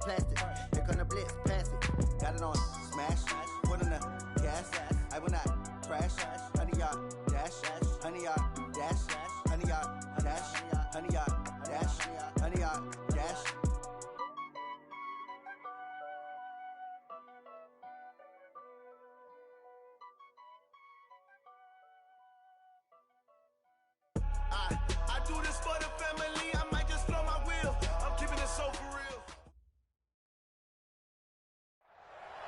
plastic. Here come the blitz, pass it. Got it on smash, foot on the gas. I will not crash. 100-yard dash, 100-yard dash, 100-yard dash, 100-yard dash, 100-yard dash. I do this for the family. I might just blow my wheel. I'm keeping it so for real.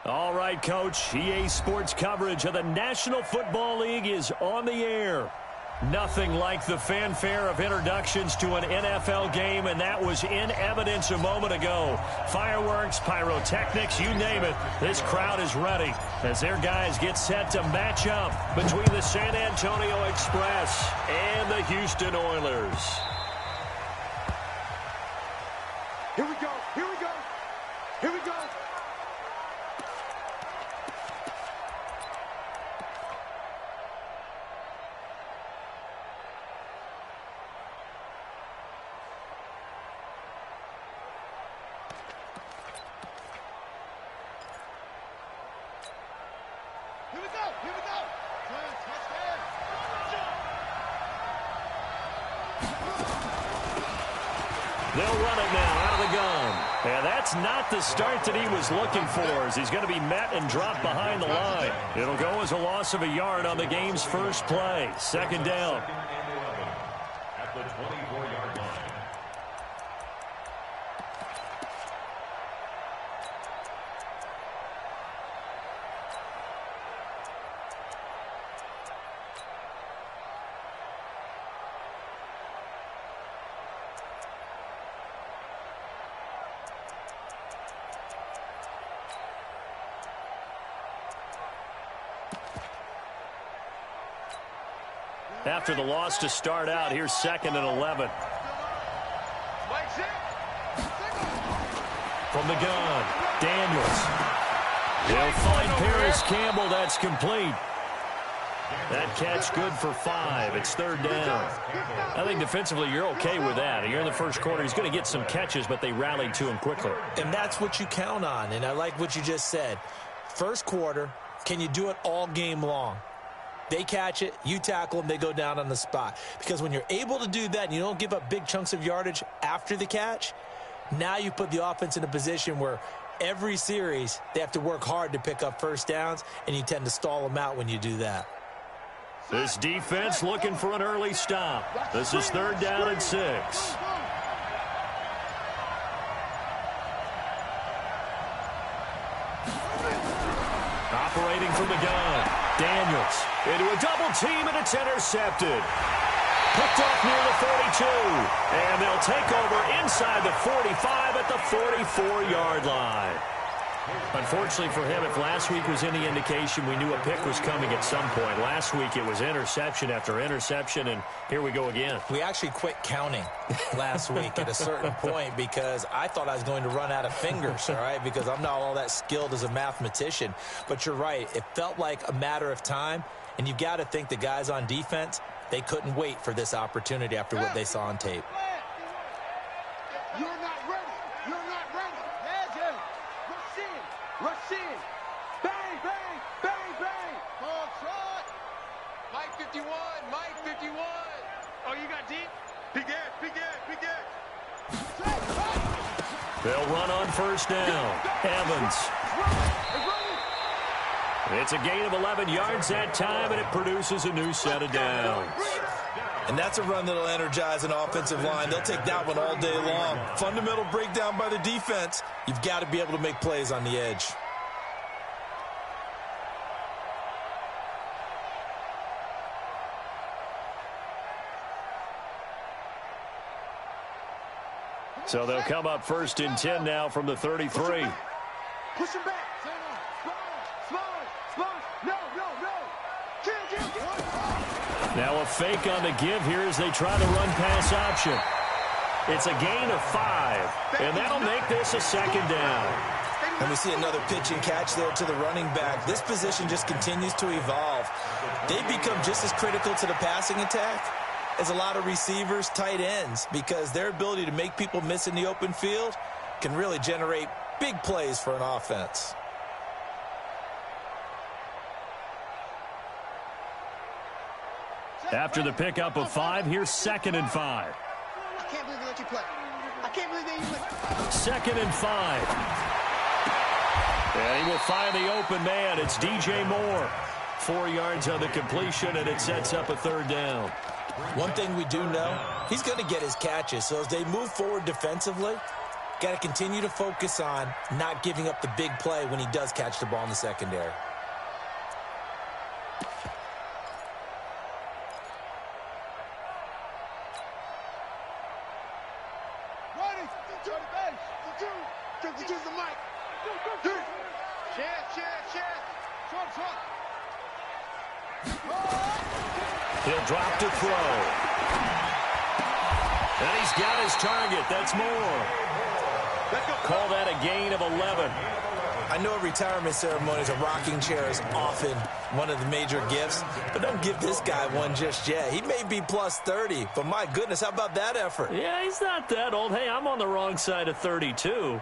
All right, Coach. EA Sports coverage of the National Football League is on the air. Nothing like the fanfare of introductions to an NFL game, and that was in evidence a moment ago. Fireworks, pyrotechnics, you name it. This crowd is ready as their guys get set to match up between the San Antonio Express and the Houston Oilers. Here we go. Here we go. Here we go. Here we go. Here we go. Touchdown. They'll run it now out of the gun. And that's not the start that he was looking for, as he's going to be met and dropped behind the line. It'll go as a loss of a yard on the game's first play. Second down. At the 24-yard line. After the loss to start out, here's 2nd and 11. From the gun, Daniels. He'll find Paris Campbell. That's complete. That catch good for 5. It's 3rd down. I think defensively you're okay with that. You're in the first quarter. He's going to get some catches, but they rallied to him quickly. And that's what you count on, and I like what you just said. First quarter, can you do it all game long? They catch it, you tackle them, they go down on the spot. Because when you're able to do that and you don't give up big chunks of yardage after the catch, now you put the offense in a position where every series they have to work hard to pick up first downs, and you tend to stall them out when you do that. This defense looking for an early stop. This is 3rd down and 6. Operating from the gun. Daniels into a double team, and it's intercepted. Picked off near the 42. And they'll take over inside the 45 at the 44-yard line. Unfortunately for him, if last week was any indication, we knew a pick was coming at some point. Last week it was interception after interception, and here we go again. We actually quit counting last week at a certain point because I thought I was going to run out of fingers, all right, because I'm not all that skilled as a mathematician. But you're right. It felt like a matter of time, and you've got to think the guys on defense, they couldn't wait for this opportunity after what they saw on tape. You're not ready. You're not ready. Rush in. Bang, bang, bang, bang. Ball trot. Mike 51. Mike 51. Oh, you got deep? Big Ed. They'll run on first down. Evans. It's a gain of 11 yards that time, and it produces a new set of downs. And that's a run that'll energize an offensive line. They'll take that one all day long. Fundamental breakdown by the defense. You've got to be able to make plays on the edge. So they'll come up 1st and 10 now from the 33. Push him back. Small. No. Now a fake on the give here as they try the run-pass option. It's a gain of 5, and that'll make this a 2nd down. And we see another pitch and catch there to the running back. This position just continues to evolve. They become just as critical to the passing attack as a lot of receivers, tight ends, because their ability to make people miss in the open field can really generate big plays for an offense. After the pickup of 5, here's 2nd and 5. I can't believe they let you play. I can't believe they let you play. 2nd and 5. And he will find the open man. It's DJ Moore. 4 yards on the completion, and it sets up a 3rd down. One thing we do know, he's going to get his catches. So as they move forward defensively, got to continue to focus on not giving up the big play when he does catch the ball in the secondary. He'll drop to throw. And he's got his target. That's Moore. Call that a gain of 11. I know at retirement ceremonies, a rocking chair is often one of the major gifts, but don't give this guy one just yet. He may be plus 30, but my goodness, how about that effort? Yeah, he's not that old. Hey, I'm on the wrong side of 32.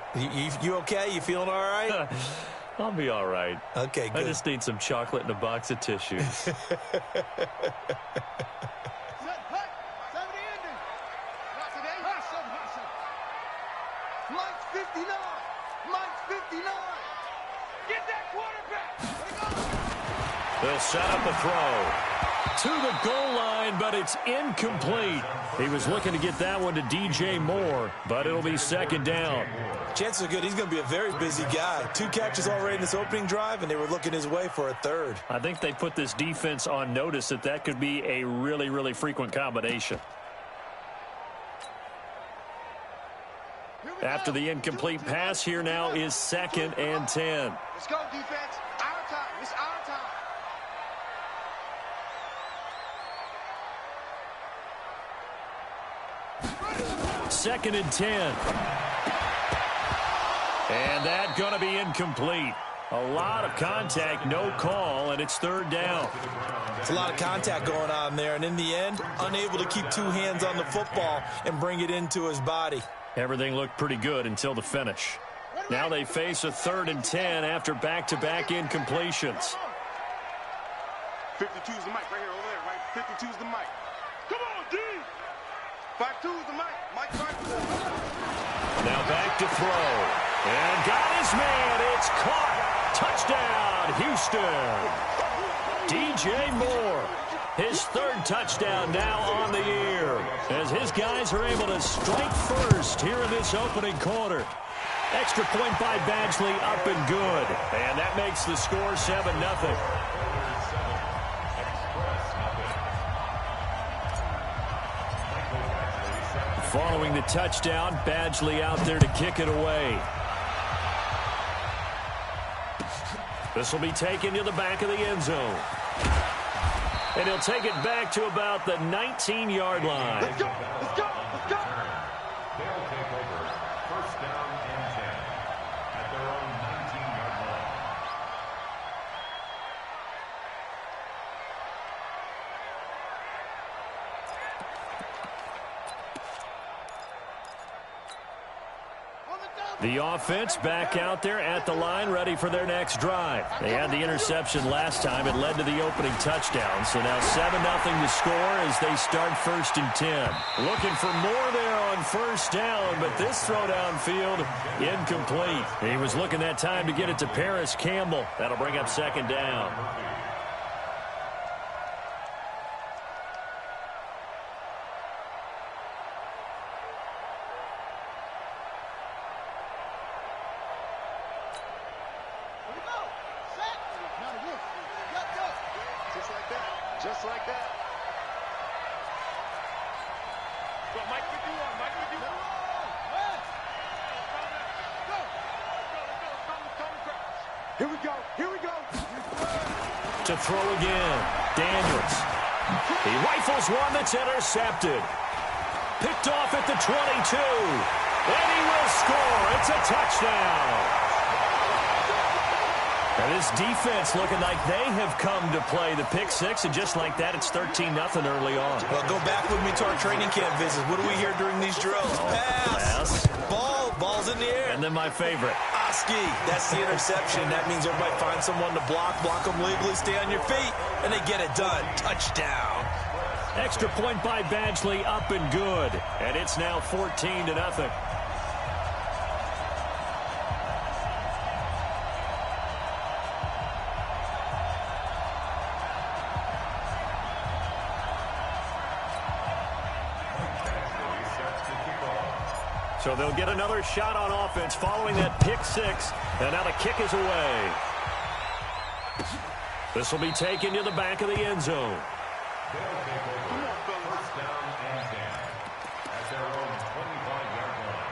You okay? You feeling all right? I'll be all right. Okay, good. I just need some chocolate and a box of tissues. Mike's 59. Mike's 59. Get that quarterback. They'll set up a throw to the goal line, but it's incomplete. He was looking to get that one to DJ Moore, but it'll be 2nd down. Chances are good he's going to be a very busy guy. 2 catches already in this opening drive, and they were looking his way for a 3rd. I think they put this defense on notice that could be a really, really frequent combination. After the incomplete pass, here now is 2nd and 10. Let's go, defense. Our time. It's our time. 2nd and 10. And that going to be incomplete. A lot of contact, no call, and it's 3rd down. It's a lot of contact going on there, and in the end, unable to keep 2 hands on the football and bring it into his body. Everything looked pretty good until the finish. Now they face a 3rd and 10 after back-to-back incompletions. 52's the mic right here, over there, right? 52's the mic. Come on, D! 52's the mic. Mike 52. Now back to throw. And got his man. It's caught. Touchdown, Houston. DJ Moore. His 3rd touchdown now on the year, as his guys are able to strike first here in this opening quarter. Extra point by Badgley, up and good. And that makes the score 7-0. Following the touchdown, Badgley out there to kick it away. This will be taken to the back of the end zone. And he'll take it back to about the 19-yard line. Let's go! Let's go! Let's go! They'll take over 1st down and 10 at their own 19-yard line. The offense back out there at the line, ready for their next drive. They had the interception last time. It led to the opening touchdown. So now 7-0 to score as they start 1st and 10. Looking for more there on 1st down, but this throw downfield incomplete. He was looking that time to get it to Paris Campbell. That'll bring up 2nd down. Just like that. Go, Mike 51, Mike 51. Here we go, here we go. To throw again, Daniels. He rifles one that's intercepted. Picked off at the 22. And he will score. It's a touchdown. And this defense looking like they have come to play the pick 6, and just like that, it's 13-0 early on. Well, go back with me to our training camp visits. What do we hear during these drills? Pass. Pass. Ball's in the air. And then my favorite. ski. That's the interception. That means everybody finds someone to block them legally, stay on your feet, and they get it done. Touchdown. Extra point by Badgley, up and good. And it's now 14-0. So they'll get another shot on offense following that pick six. And now the kick is away. This will be taken to the back of the end zone. They'll take over. First down and 10 at their own 25-yard line.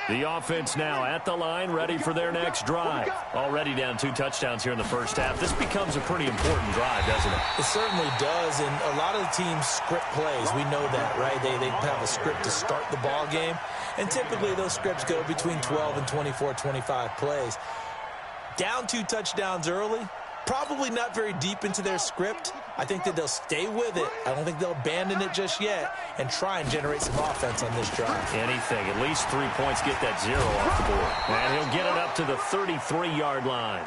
The offense now at the line, ready for their next drive. Already down 2 touchdowns here in the first half. This becomes a pretty important drive, doesn't it? It certainly does, and a lot of the teams script plays. We know that, right? They have a script to start the ball game, and typically those scripts go between 12 and 24, 25 plays. Down 2 touchdowns early, probably not very deep into their script. I think that they'll stay with it. I don't think they'll abandon it just yet and try and generate some offense on this drive. Anything. At least 3 points, get that 0 off the board. And he'll get it up to the 33-yard line.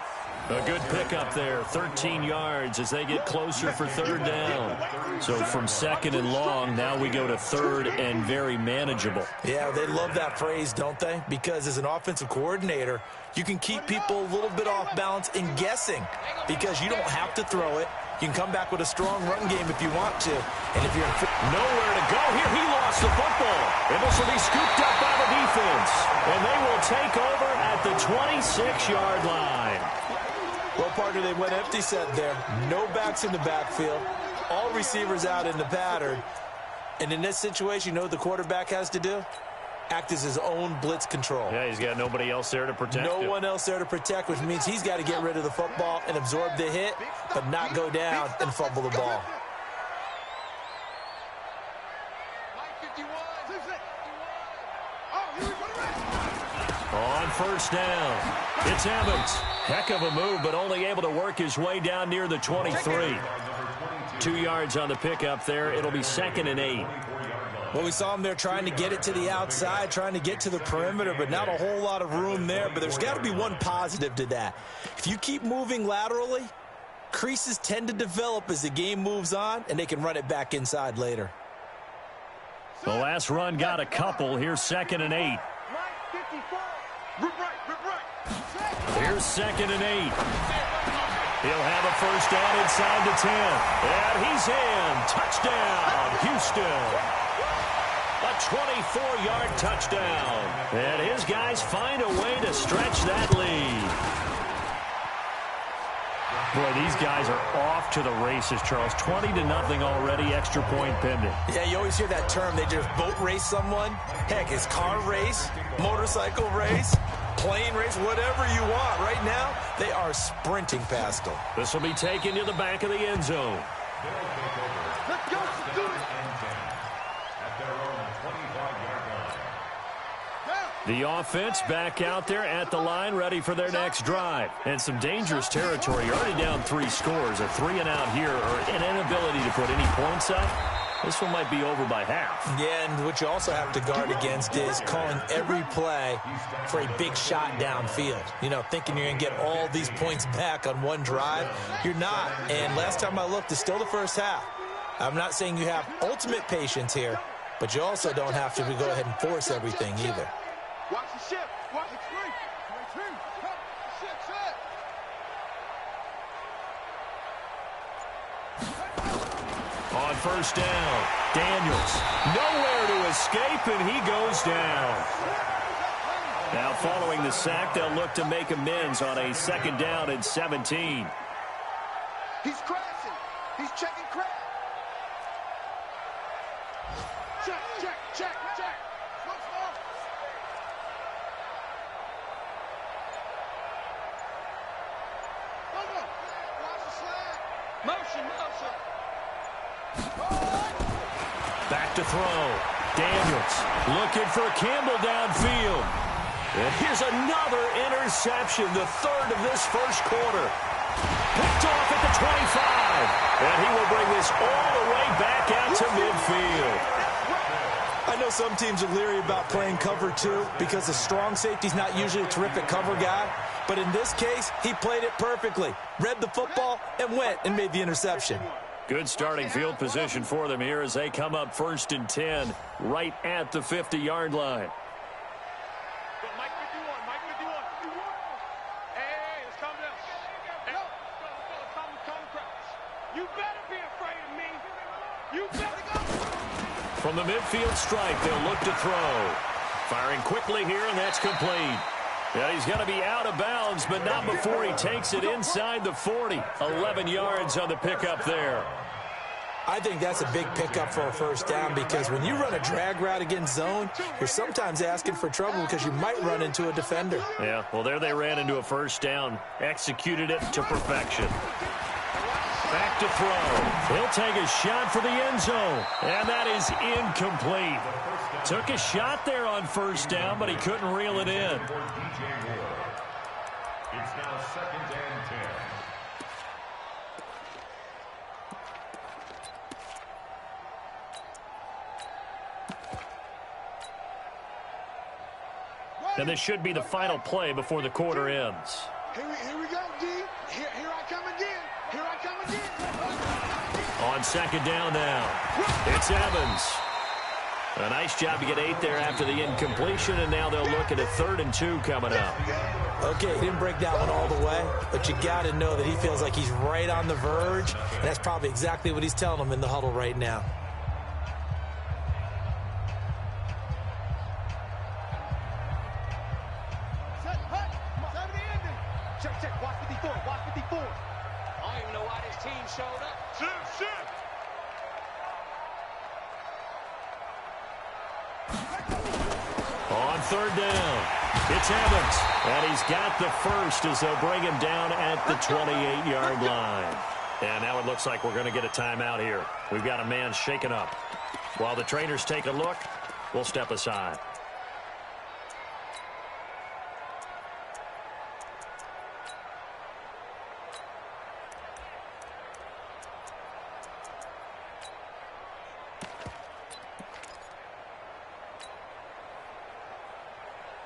A good pickup there, 13 yards as they get closer for third down. So from second and long, now we go to third and very manageable. Yeah, they love that phrase, don't they? Because as an offensive coordinator, you can keep people a little bit off balance and guessing because you don't have to throw it. You can come back with a strong run game if you want to. And if you're nowhere to go here, he lost the football. And this will be scooped up by the defense. And they will take over at the 26-yard line. Well, partner, they went empty set there. No backs in the backfield. All receivers out in the pattern. And in this situation, you know what the quarterback has to do? Act as his own blitz control. Yeah, he's got nobody else there to protect him. No one else there to protect, which means he's got to get rid of the football and absorb the hit, but not go down and fumble the ball. On first down, it's Evans. Heck of a move, but only able to work his way down near the 23. 2 yards on the pickup there. It'll be 2nd and 8. Well, we saw him there trying to get it to the outside, trying to get to the perimeter, but not a whole lot of room there. But there's got to be one positive to that. If you keep moving laterally, creases tend to develop as the game moves on, and they can run it back inside later. The last run got a couple. Here's 2nd and 8. Here's 2nd and 8. He'll have a first down inside the 10. And he's in. Touchdown, Houston. A 24-yard touchdown. And his guys find a way to stretch that lead. Boy, these guys are off to the races, Charles. 20-0 already, extra point pending. Yeah, you always hear that term. They just boat race someone. Heck, it's car race, motorcycle race, plane race, whatever you want. Right now, they are sprinting past them. This will be taken to the back of the end zone. Let's go. Do it. At their own 25-yard line. The offense back out there at the line, ready for their next drive. And some dangerous territory. You're already down 3 scores. A 3-and-out here, or an inability to put any points up. This one might be over by half. Yeah, and what you also have to guard against is calling every play for a big shot downfield. You know, thinking you're going to get all these points back on one drive. You're not. And last time I looked, it's still the first half. I'm not saying you have ultimate patience here, but you also don't have to go ahead and force everything either. Watch the ship. Watch the screen. On first down, Daniels. Nowhere to escape, and he goes down. Now following the sack, they'll look to make amends on a 2nd down and 17. He's crashing. He's checking crash. Check. Motion. Back to throw. Daniels looking for Campbell downfield. And here's another interception, the third of this first quarter. Picked off at the 25. And he will bring this all the way back out to midfield. I know some teams are leery about playing cover 2 because the strong safety's not usually a terrific cover guy. But in this case, he played it perfectly. Read the football and went and made the interception. Good starting field position for them here as they come up 1st and 10 right at the 50-yard line. Mike 51, Mike 51. Hey, let's calm down. Hey, calm crouch. You better be afraid of me. You better go. From the midfield stripe, they'll look to throw. Firing quickly here, and that's complete. Yeah, he's going to be out of bounds, but not before he takes it inside the 40. 11 yards on the pickup there. I think that's a big pickup for a first down because when you run a drag route against zone, you're sometimes asking for trouble because you might run into a defender. Yeah, well, there they ran into a first down. Executed it to perfection. Back to throw. He'll take a shot for the end zone, and that is incomplete. Took a shot there on first down, but he couldn't reel it in. It's now 2nd and 10. And this should be the final play before the quarter ends. Here we go, D. Here I come again. Here I come again. On 2nd down now, it's Evans. A nice job to get 8 there after the incompletion, and now they'll look at a 3rd and 2 coming up. Okay, he didn't break that one all the way, but you got to know that he feels like he's right on the verge, and that's probably exactly what he's telling them in the huddle right now. Check, watch 54, watch 54. I don't even know why this team showed up. Shoot. On 3rd down, it's Evans, and he's got the first as they'll bring him down at the 28-yard line. And now it looks like we're going to get a timeout here. We've got a man shaken up. While the trainers take a look, we'll step aside.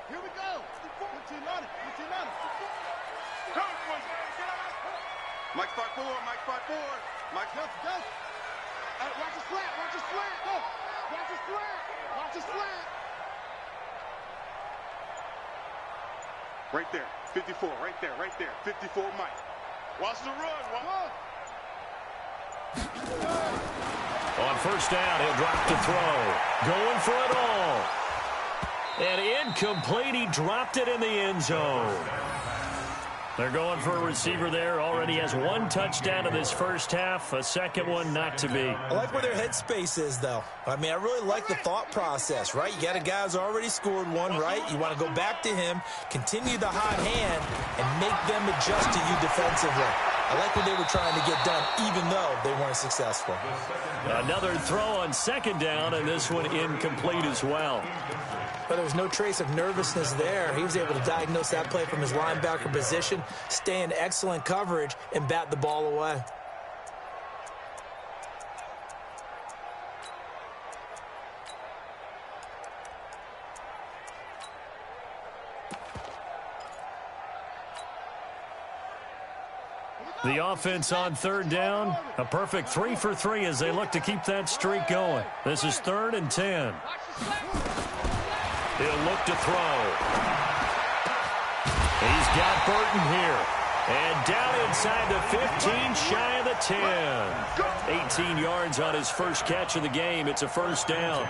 Here we go. Mike 5-4, Mike 5-4. Mike, go. Watch the slant, go. Watch the slant. Right there, 54, right there. 54, Mike. Watch the run. On 1st down, he'll drop to throw. Going for it all. And incomplete, he dropped it in the end zone. They're going for a receiver there. Already has 1 touchdown in this first half. A second one not to be. I like where their headspace is, though. I mean, I really like the thought process, right? You got a guy who's already scored 1, right? You want to go back to him, continue the hot hand, and make them adjust to you defensively. I like what they were trying to get done, even though they weren't successful. Another throw on 2nd down, and this one incomplete as well. But there was no trace of nervousness there. He was able to diagnose that play from his linebacker position, stay in excellent coverage, and bat the ball away. The offense on 3rd down, a perfect 3 for 3 as they look to keep that streak going. This is 3rd and 10. He'll look to throw. He's got Burton here. And down inside the 15, shy of the 10. 18 yards on his first catch of the game. It's a 1st down.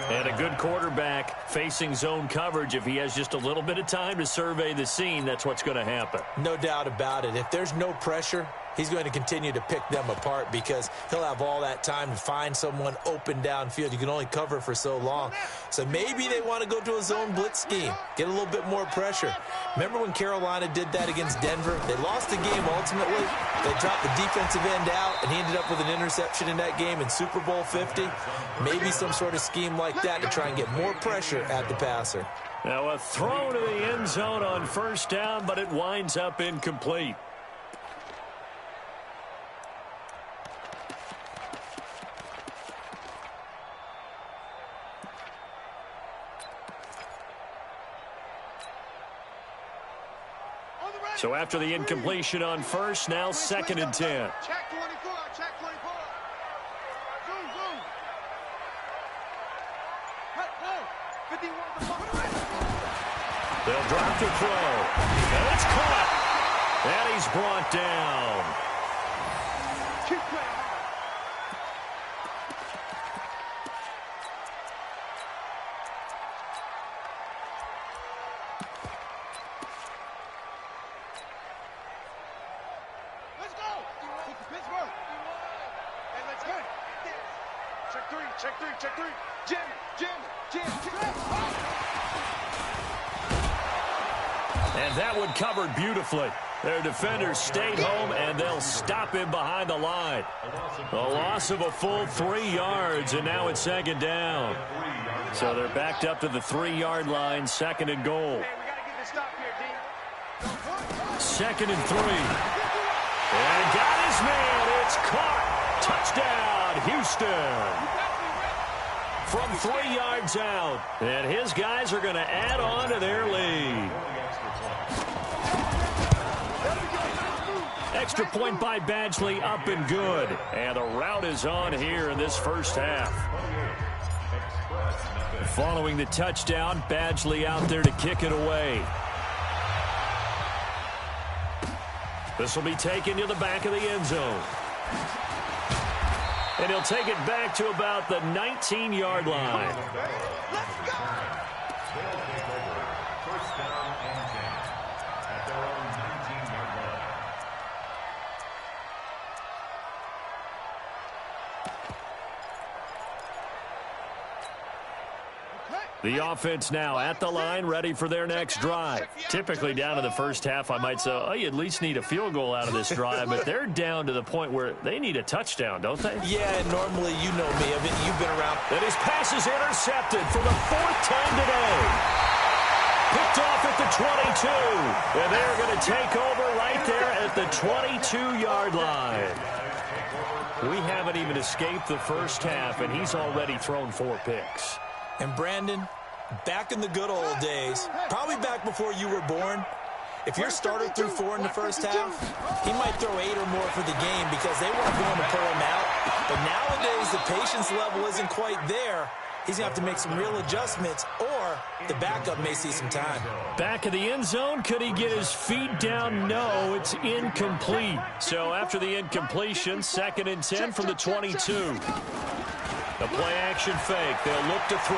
And a good quarterback facing zone coverage. If he has just a little bit of time to survey the scene, that's what's going to happen. No doubt about it. If there's no pressure, he's going to continue to pick them apart because he'll have all that time to find someone open downfield. You can only cover for so long. So maybe they want to go to a zone blitz scheme, get a little bit more pressure. Remember when Carolina did that against Denver? They lost the game ultimately. They dropped the defensive end out, and he ended up with an interception in that game in Super Bowl 50. Maybe some sort of scheme like that to try and get more pressure at the passer. Now a throw to the end zone on first down, but it winds up incomplete. So after the incompletion on first, now 2nd and 10. Check 24, check 24. Zoom, zoom. They'll drop to throw. And it's caught. And he's brought down. Keep playing hard. Let's go. Pittsburgh. Hey, let's go. Check three, check three, check three. Jim. And that one covered beautifully. Their defenders stayed home, and they'll stop him behind the line. A loss of a full 3 yards, and now it's 2nd down. So they're backed up to the 3-yard line, 2nd and goal. Hey, we got to get this stop here, D. 2nd and 3. And got his man. It's caught. Touchdown, Houston. From 3 yards out. And his guys are going to add on to their lead. Extra point by Badgley, up and good. And the route is on here in this first half. Following the touchdown, Badgley out there to kick it away. This will be taken to the back of the end zone. And he'll take it back to about the 19-yard line. Let's go. They'll take over. First down and 10 at their own 19-yard line. The offense now at the line, ready for their next drive. Typically down to the first half, I might say, oh, you at least need a field goal out of this drive, but they're down to the point where they need a touchdown, don't they? Yeah, and normally you know me. You've been around. And his pass is intercepted for the 4th time today. Picked off at the 22. And they're going to take over right there at the 22-yard line. We haven't even escaped the first half, and he's already thrown 4 picks. And Brandon, back in the good old days, probably back before you were born, if your starter threw 4 in the first half, he might throw 8 or more for the game because they weren't going to pull him out. But nowadays, the patience level isn't quite there. He's going to have to make some real adjustments, or the backup may see some time. Back of the end zone, could he get his feet down? No, it's incomplete. So after the incompletion, 2nd and 10 from the 22. The play-action fake. They'll look to throw.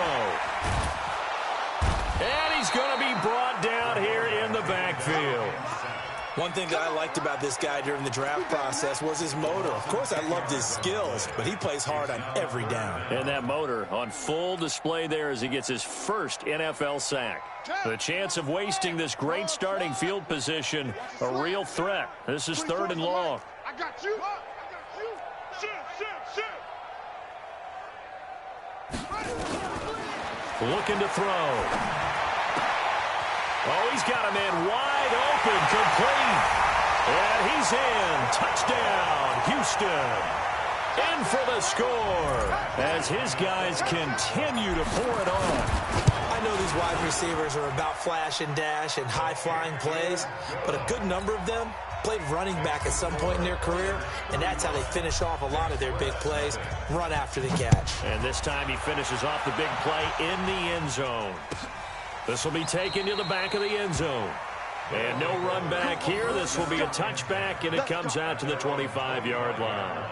And he's going to be brought down here in the backfield. One thing that I liked about this guy during the draft process was his motor. Of course, I loved his skills, but he plays hard on every down. And that motor on full display there as he gets his first NFL sack. The chance of wasting this great starting field position, a real threat. This is 3rd and long. I got you. Sit. Looking to throw. Oh, he's got a man wide open, complete. And he's in. Touchdown, Houston. In for the score as his guys continue to pour it on. I know these wide receivers are about flash and dash and high-flying plays, but a good number of them played running back at some point in their career, and that's how they finish off a lot of their big plays, run after the catch. And this time he finishes off the big play in the end zone. This will be taken to the back of the end zone. And no run back here. This will be a touchback, and it comes out to the 25-yard line.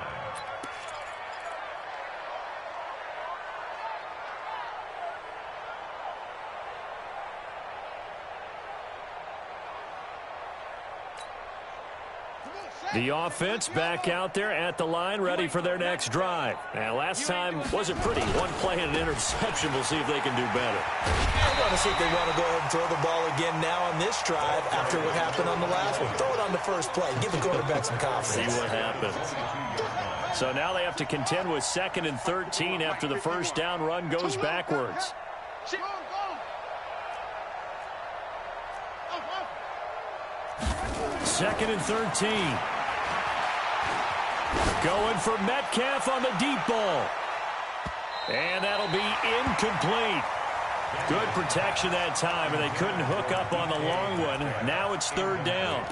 The offense back out there at the line, ready for their next drive. Now, last time wasn't pretty. One play and an interception. We'll see if they can do better. I want to see if they want to go ahead and throw the ball again now on this drive after what happened on the last one. Throw it on the first play. Give the quarterback some confidence. See what happens. So now they have to contend with 2nd and 13 after the first down run goes backwards. Second and 13. Going for Metcalf on the deep ball. And that'll be incomplete. Good protection that time, and they couldn't hook up on the long one. Now it's 3rd down.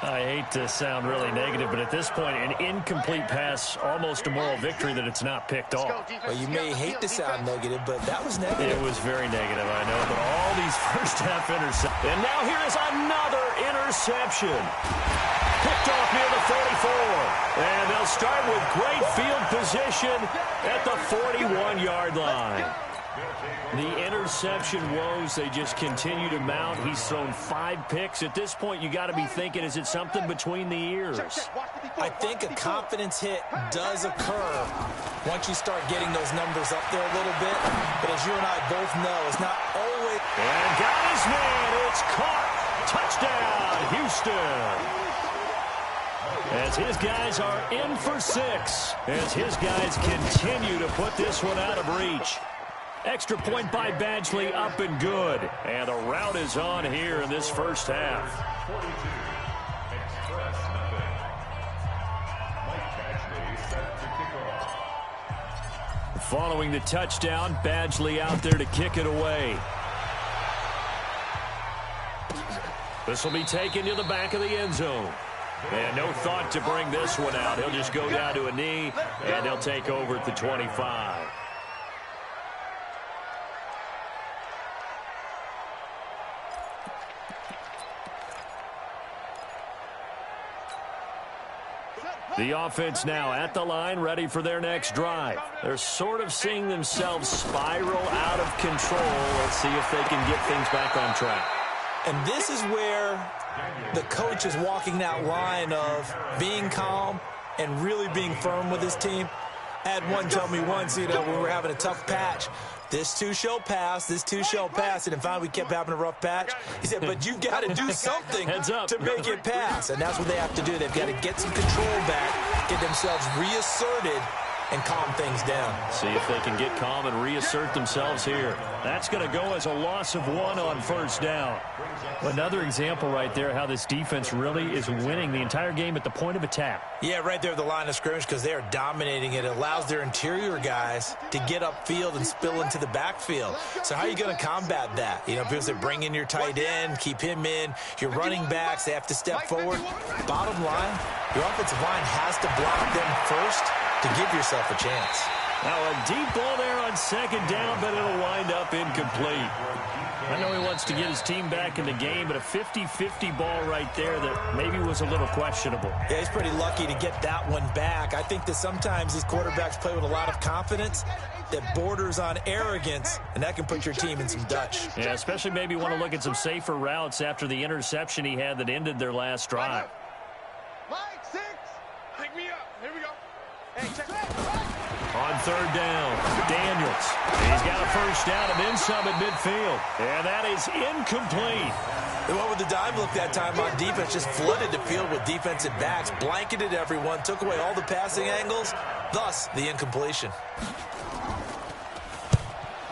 I hate to sound really negative, but at this point, an incomplete pass, almost a moral victory that it's not picked off. Well, you may hate to sound negative, but that was negative. It was very negative, I know, but all these first-half interceptions. And now here is another interception. Picked off near the 44. And they'll start with great field position at the 41-yard line. The interception woes, they just continue to mount. He's thrown 5 picks. At this point, you got to be thinking, is it something between the ears? I think a confidence hit does occur once you start getting those numbers up there a little bit. But as you and I both know, it's not always. And got his man. It's caught. Touchdown, Houston. As his guys are in for 6. As his guys continue to put this one out of reach. Extra point by Badgley, up and good. And the route is on here in this first half. 42. Express nothing. Mike Badgley set to kick off. Following the touchdown, Badgley out there to kick it away. This will be taken to the back of the end zone. And no thought to bring this one out. He'll just go down to a knee, and he'll take over at the 25. The offense now at the line, ready for their next drive. They're sort of seeing themselves spiral out of control. Let's see if they can get things back on track. And this is where the coach is walking that line of being calm and really being firm with his team. I had one tell me once, when we were having a tough patch, this too shall pass, this too shall pass. And then finally we kept having a rough patch. He said, but you've got to do something to make it pass. And that's what they have to do. They've got to get some control back, get themselves reasserted, and calm things down. See if they can get calm and reassert themselves here. That's going to go as a loss of 1 on first down. Another example right there how this defense really is winning the entire game at the point of attack. Yeah, right there at the line of scrimmage because they are dominating it. It allows their interior guys to get upfield and spill into the backfield. So how are you going to combat that? People say bring in your tight end, keep him in. Your running backs, they have to step forward. Bottom line, your offensive line has to block them first to give yourself a chance. Now a deep ball there on 2nd down, but it'll wind up incomplete. I know he wants to get his team back in the game, but a 50-50 ball right there that maybe was a little questionable. Yeah, he's pretty lucky to get that one back. I think that sometimes these quarterbacks play with a lot of confidence that borders on arrogance, and that can put your team in some Dutch. Yeah, especially maybe want to look at some safer routes after the interception he had that ended their last drive. Mike, 6. Pick me up. Here we go. Hey, check. On 3rd down, Daniels. He's got a first down and then some at midfield. And that is incomplete. They went with the dime look that time on defense, just flooded the field with defensive backs, blanketed everyone, took away all the passing angles, thus the incompletion.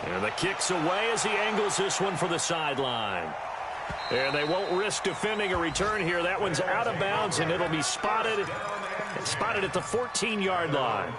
And the kick's away as he angles this one for the sideline. And they won't risk defending a return here. That one's out of bounds, and it'll be spotted at the 14-yard line.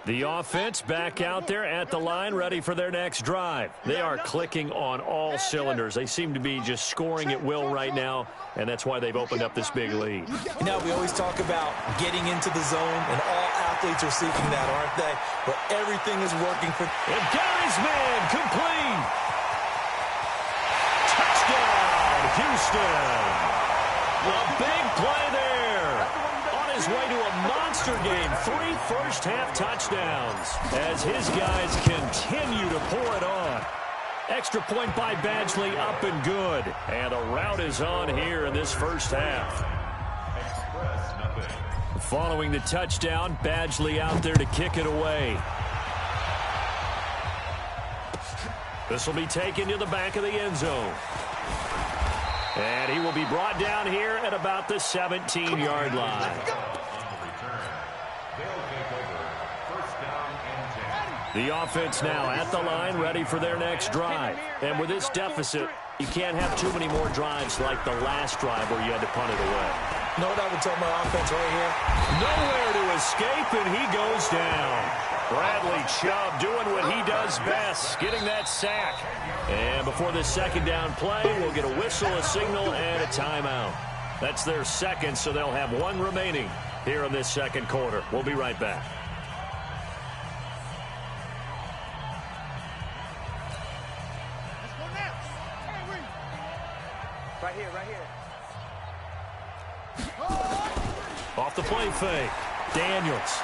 The offense back out there at the line, ready for their next drive. They are clicking on all cylinders. They seem to be just scoring at will right now, and that's why they've opened up this big lead. We always talk about getting into the zone, and all athletes are seeking that, aren't they? But everything is working for... And got his man, complete! Touchdown, Houston! A big play there. On his way to a monster game. 3 first-half touchdowns as his guys continue to pour it on. Extra point by Badgley, up and good. And a rout is on here in this first half. Following the touchdown, Badgley out there to kick it away. This will be taken to the back of the end zone. And he will be brought down here at about the 17-yard line. The offense now at the line, ready for their next drive. And with this deficit, you can't have too many more drives like the last drive where you had to punt it away. You know what I would tell my offense right here? Nowhere to escape, and he goes down. Bradley Chubb doing what he does best, getting that sack. And before this second down play, we'll get a whistle, a signal, and a timeout. That's their second, so they'll have one remaining here in this second quarter. We'll be right back. Right here, right here. Off the play fake. Daniels.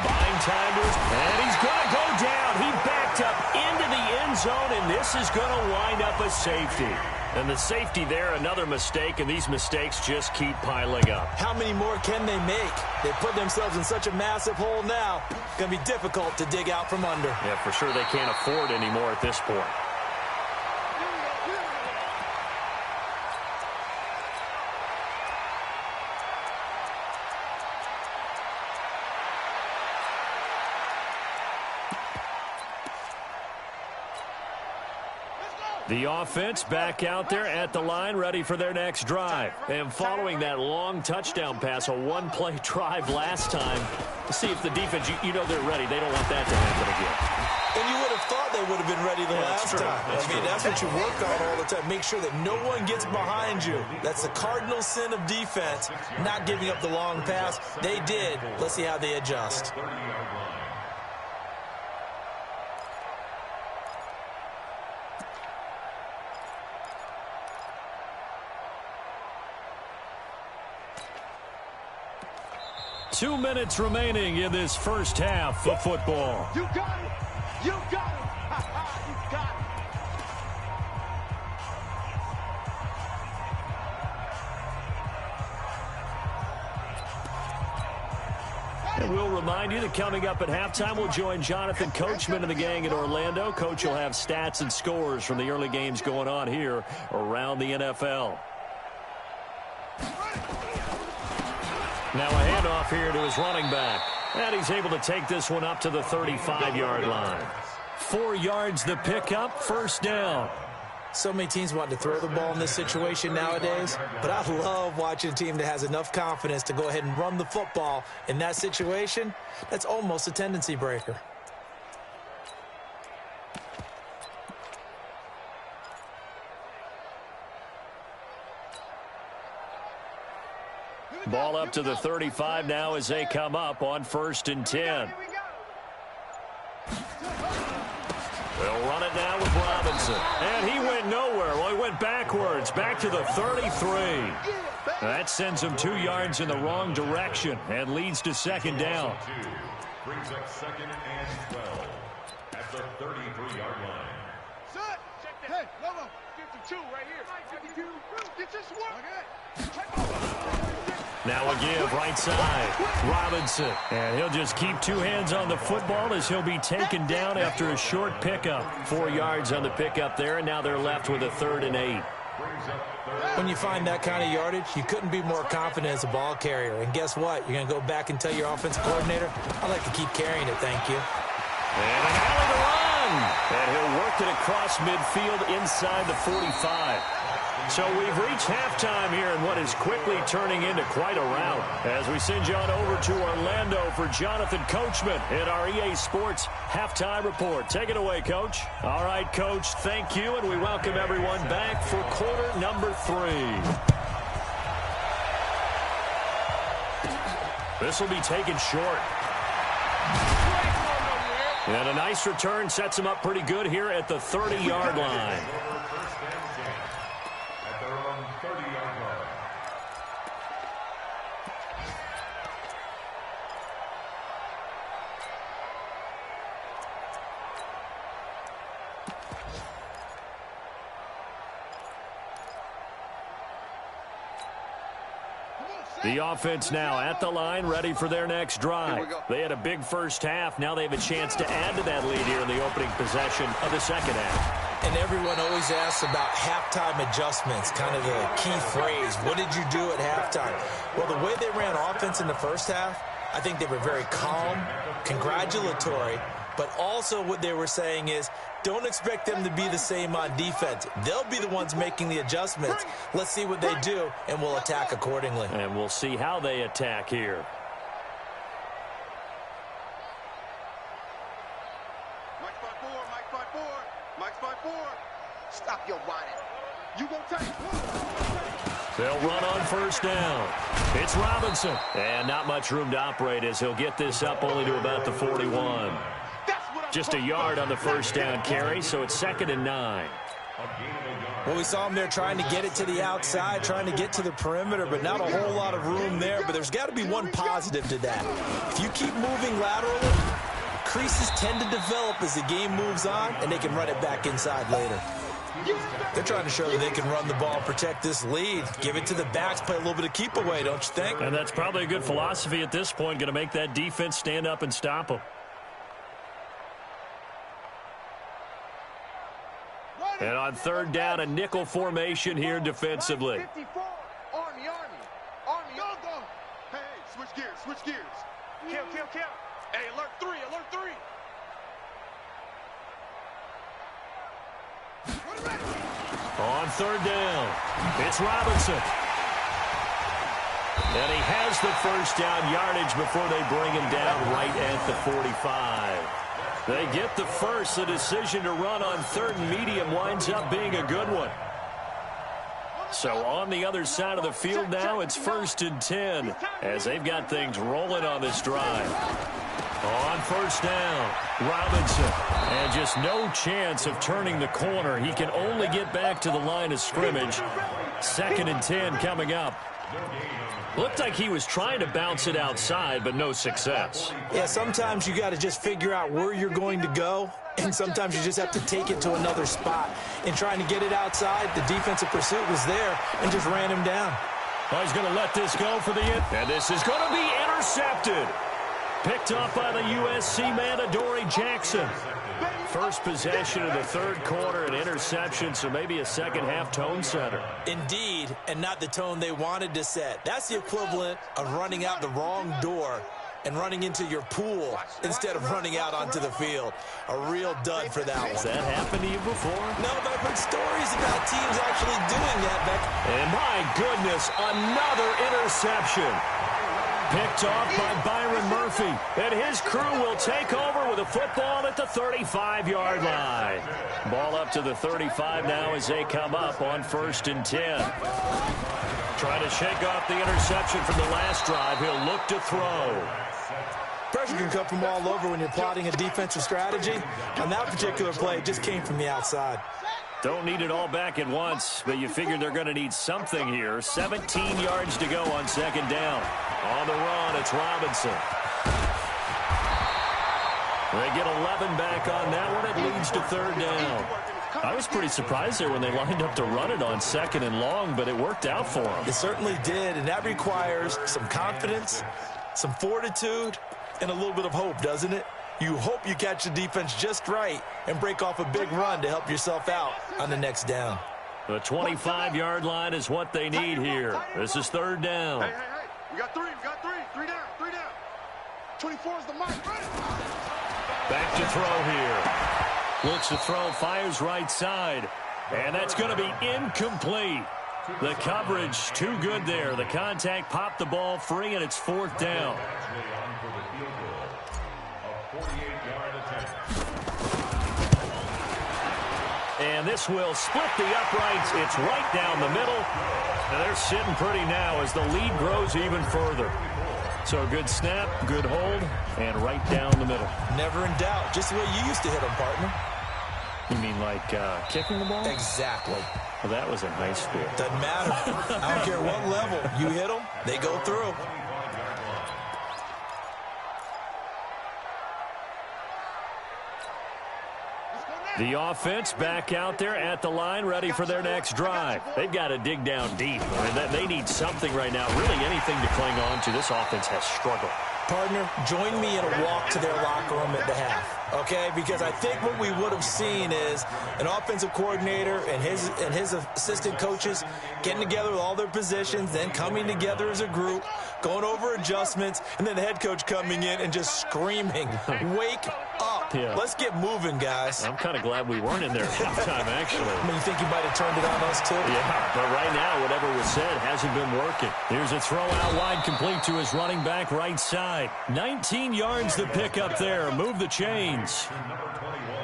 Buying time to his, and he's going to go down. He backed up into the end zone, and this is going to wind up a safety. And the safety there, another mistake, and these mistakes just keep piling up. How many more can they make? They put themselves in such a massive hole now. It's going to be difficult to dig out from under. Yeah, for sure they can't afford anymore at this point. The offense back out there at the line, ready for their next drive. And following that long touchdown pass, a one-play drive last time, to see if the defense, you know they're ready. They don't want that to happen again. And you would have thought they would have been ready the last time. That's what you work on all the time. Make sure that no one gets behind you. That's the cardinal sin of defense, not giving up the long pass. They did. Let's see how they adjust. 2 minutes remaining in this first half of football. You got it. You got it. You got it. And we'll remind you that coming up at halftime, we'll join Jonathan Coachman and the gang in Orlando. Coach will have stats and scores from the early games going on here around the NFL. Now a handoff here to his running back. And he's able to take this one up to the 35-yard line. 4 yards the pickup, first down. So many teams want to throw the ball in this situation nowadays, but I love watching a team that has enough confidence to go ahead and run the football. In that situation, that's almost a tendency breaker. Ball up to the 35 now as they come up on 1st and 10. They'll run it now with Robinson. And he went nowhere. Well, he went backwards, back to the 33. That sends him 2 yards in the wrong direction and leads to second down. Brings up 2nd and 12 at the 33-yard line. Set. Check that. Hey, Lobo. 52 right here. 52. Get this one. Now a give, right side. Robinson. And he'll just keep 2 hands on the football as he'll be taken down after a short pickup. 4 yards on the pickup there, and now they're left with a 3rd and 8. When you find that kind of yardage, you couldn't be more confident as a ball carrier. And guess what? You're going to go back and tell your offensive coordinator, I'd like to keep carrying it, thank you. And an alley to run. And he'll work it across midfield inside the 45. So we've reached halftime here in what is quickly turning into quite a rout as we send you on over to Orlando for Jonathan Coachman in our EA Sports Halftime Report. Take it away, Coach. All right, Coach, thank you, and we welcome everyone back for quarter number 3. This will be taken short. And a nice return sets him up pretty good here at the 30-yard line. The offense now at the line, ready for their next drive. They had a big first half. Now they have a chance to add to that lead here in the opening possession of the second half. And everyone always asks about halftime adjustments, kind of the key phrase. What did you do at halftime? Well, the way they ran offense in the first half, I think they were very calm, congratulatory, but also what they were saying is, don't expect them to be the same on defense. They'll be the ones making the adjustments. Let's see what they do, and we'll attack accordingly. And we'll see how they attack here. Mike 5-4, Mike 5-4, Mike 5-4. Stop your whining. You gonna take. They'll run on first down. It's Robinson. And not much room to operate as he'll get this up only to about the 41. Just a yard on the first down carry, so it's 2nd and 9. Well, we saw him there trying to get it to the outside, trying to get to the perimeter, but not a whole lot of room there. But there's got to be one positive to that. If you keep moving laterally, creases tend to develop as the game moves on, and they can run it back inside later. They're trying to show that they can run the ball and protect this lead. Give it to the backs, play a little bit of keep away, don't you think? And that's probably a good philosophy at this point, going to make that defense stand up and stop them. And on third down, a nickel formation here defensively. 54. Army. Go. Hey, switch gears. Kill. Hey, alert 3. On third down, it's Robinson. And he has the first down yardage before they bring him down right at the 45. They get the first. The decision to run on third and medium winds up being a good one. So on the other side of the field now, it's 1st and 10 as they've got things rolling on this drive. On first down, Robinson. And just no chance of turning the corner. He can only get back to the line of scrimmage. 2nd and 10 coming up. Looked like he was trying to bounce it outside, but no success. Yeah, sometimes you got to just figure out where you're going to go, and sometimes you just have to take it to another spot. In trying to get it outside, the defensive pursuit was there and just ran him down. Well, he's going to let this go for the end. And this is going to be intercepted. Picked up by the USC man, Adoree Jackson. First possession of the third quarter, an interception, so maybe a second-half tone setter. Indeed, and not the tone they wanted to set. That's the equivalent of running out the wrong door and running into your pool instead of running out onto the field. A real dud for that one. Has that happened to you before? No, but I've heard stories about teams actually doing that, Beck. And my goodness, another interception. Picked off by Byron Murphy. And his crew will take over with a football at the 35-yard line. Ball up to the 35 now as they come up on 1st and 10. Trying to shake off the interception from the last drive. He'll look to throw. Pressure can come from all over when you're plotting a defensive strategy. On that particular play, it just came from the outside. Don't need it all back at once, but you figure they're going to need something here. 17 yards to go on 2nd down. On the run, it's Robinson. They get 11 back on that one. It leads to 3rd down. I was pretty surprised there when they lined up to run it on 2nd and long, but it worked out for them. It certainly did, and that requires some confidence, some fortitude, and a little bit of hope, doesn't it? You hope you catch the defense just right and break off a big run to help yourself out on the next down. The 25-yard line is what they need here. This is 3rd down. Hey. We got 3. 3 down. 24 is the mark. Back to throw here. Looks to throw, fires right side. And that's going to be incomplete. The coverage too good there. The contact popped the ball free, and it's 4th down. And this will split the uprights. It's right down the middle. And they're sitting pretty now as the lead grows even further. So good snap, good hold, and right down the middle. Never in doubt. Just the way you used to hit them, partner. You mean like kicking the ball? Exactly. Well, that was in high school. Doesn't matter. I don't care what level. You hit them, they go through. Let's go The offense back out there at the line, ready for their next drive. They've got to dig down deep. I mean, they need something right now, really anything to cling on to. This offense has struggled. Partner, join me in a walk to their locker room at the half, okay? Because I think what we would have seen is an offensive coordinator and his assistant coaches getting together with all their positions, then coming together as a group, going over adjustments, and then the head coach coming in and just screaming, wake up. Yeah. Let's get moving, guys. I'm kind of glad we weren't in there at halftime, actually. I mean, you think you might have turned it on us, too? Yeah, but right now, whatever was said hasn't been working. Here's a throw out wide, complete to his running back right side. 19 yards to pick up there. Move the chains.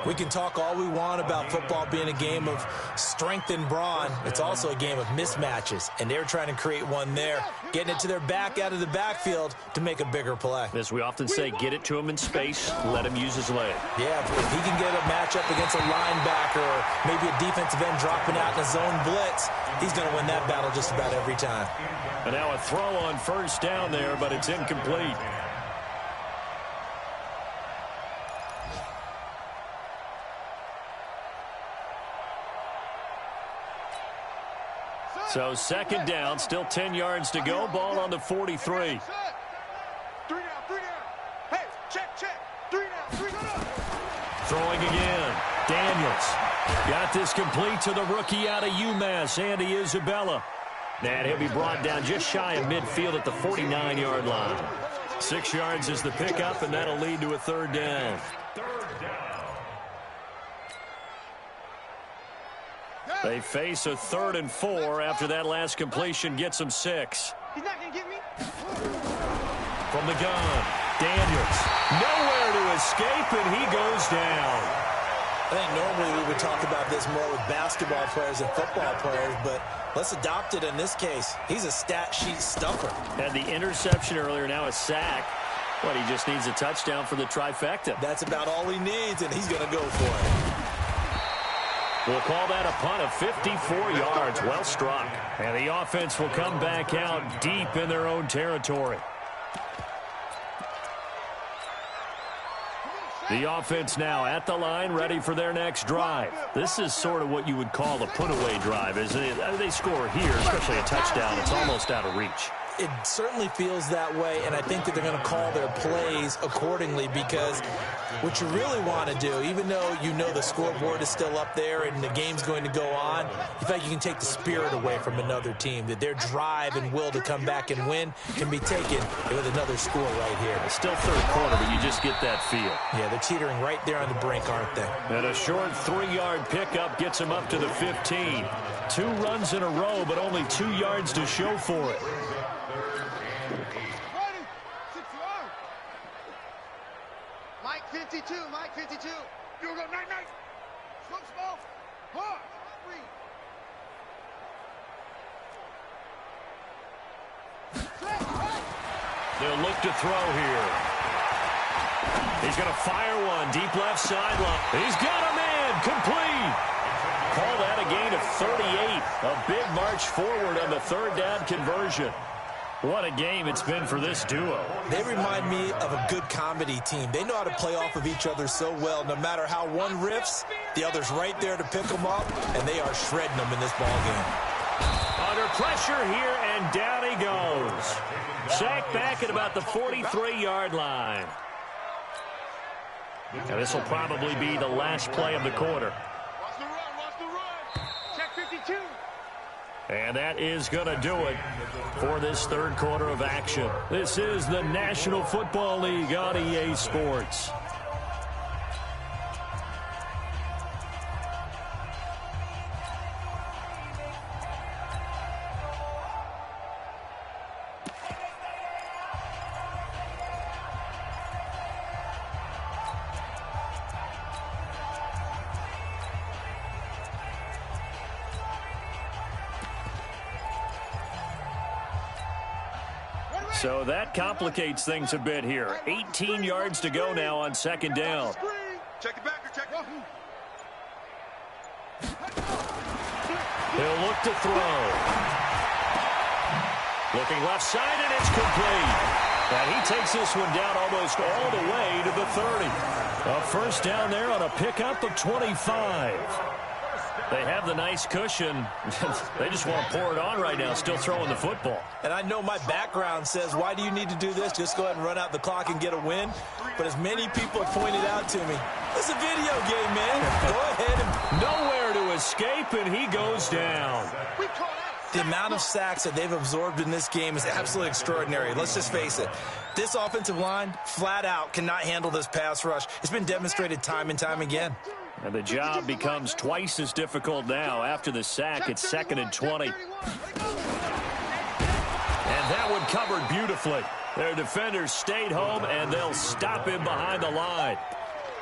We can talk all we want about football being a game of strength and brawn. It's also a game of mismatches, and they're trying to create one there, getting it to their back out of the backfield to make a bigger play. As we often say, get it to him in space, let him use his leg. Yeah, if he can get a matchup against a linebacker or maybe a defensive end dropping out in a zone blitz, he's going to win that battle just about every time. And now a throw on first down there, but it's incomplete. So second down, still 10 yards to go. Ball on the 43. 3 down, 3 down. Hey, check. 3 down, 3 down. Throwing again. Daniels got this complete to the rookie out of UMass, Andy Isabella. And he'll be brought down just shy of midfield at the 49-yard line. 6 yards is the pickup, and that'll lead to a third down. They face a 3rd and 4 after that last completion gets them 6. He's not going to get me. From the gun, Daniels. Nowhere to escape, and he goes down. I think normally we would talk about this more with basketball players and football players, but let's adopt it in this case. He's a stat sheet stuffer. Had the interception earlier, now a sack. But he just needs a touchdown for the trifecta. That's about all he needs, and he's going to go for it. We'll call that a punt of 54 yards. Well struck. And the offense will come back out deep in their own territory. The offense now at the line, ready for their next drive. This is sort of what you would call a put-away drive, isn't it? They score here, especially a touchdown. It's almost out of reach. It certainly feels that way, and I think that they're going to call their plays accordingly because what you really want to do, even though you know the scoreboard is still up there and the game's going to go on, in fact, you can take the spirit away from another team, that their drive and will to come back and win can be taken with another score right here. It's still third quarter, but you just get that feel. Yeah, they're teetering right there on the brink, aren't they? And a short 3-yard pickup gets him up to the 15. 2 runs in a row, but only 2 yards to show for it. Mike 52. You go, night. Smoke small. Hard. They'll look to throw here. He's going to fire one deep left sideline. He's got a man complete. Call that a gain of 38. A big march forward on the 3rd down conversion. What a game it's been for this duo. They remind me of a good comedy team. They know how to play off of each other so well. No matter how one riffs, the other's right there to pick them up, and they are shredding them in this ball game. Under pressure here, and down he goes. Sacked back at about the 43-yard line. And this will probably be the last play of the quarter. Watch the run. Check 52. And that is going to do it for this third quarter of action. This is the National Football League on EA Sports. So that complicates things a bit here. 18 yards to go now on 2nd down. Check it back. Check it. He'll look to throw. Looking left side, and it's complete. And he takes this one down almost all the way to the 30. A first down there on a pickup of 25. They have the nice cushion. They just want to pour it on right now, still throwing the football. And I know my background says, why do you need to do this? Just go ahead and run out the clock and get a win. But as many people have pointed out to me, it's a video game, man. Go ahead and... Nowhere to escape, and he goes down. The amount of sacks that they've absorbed in this game is absolutely extraordinary. Let's just face it. This offensive line, flat out, cannot handle this pass rush. It's been demonstrated time and time again. And the job becomes twice as difficult now. After the sack, it's 2nd and 20. And that one covered beautifully. Their defenders stayed home, and they'll stop him behind the line.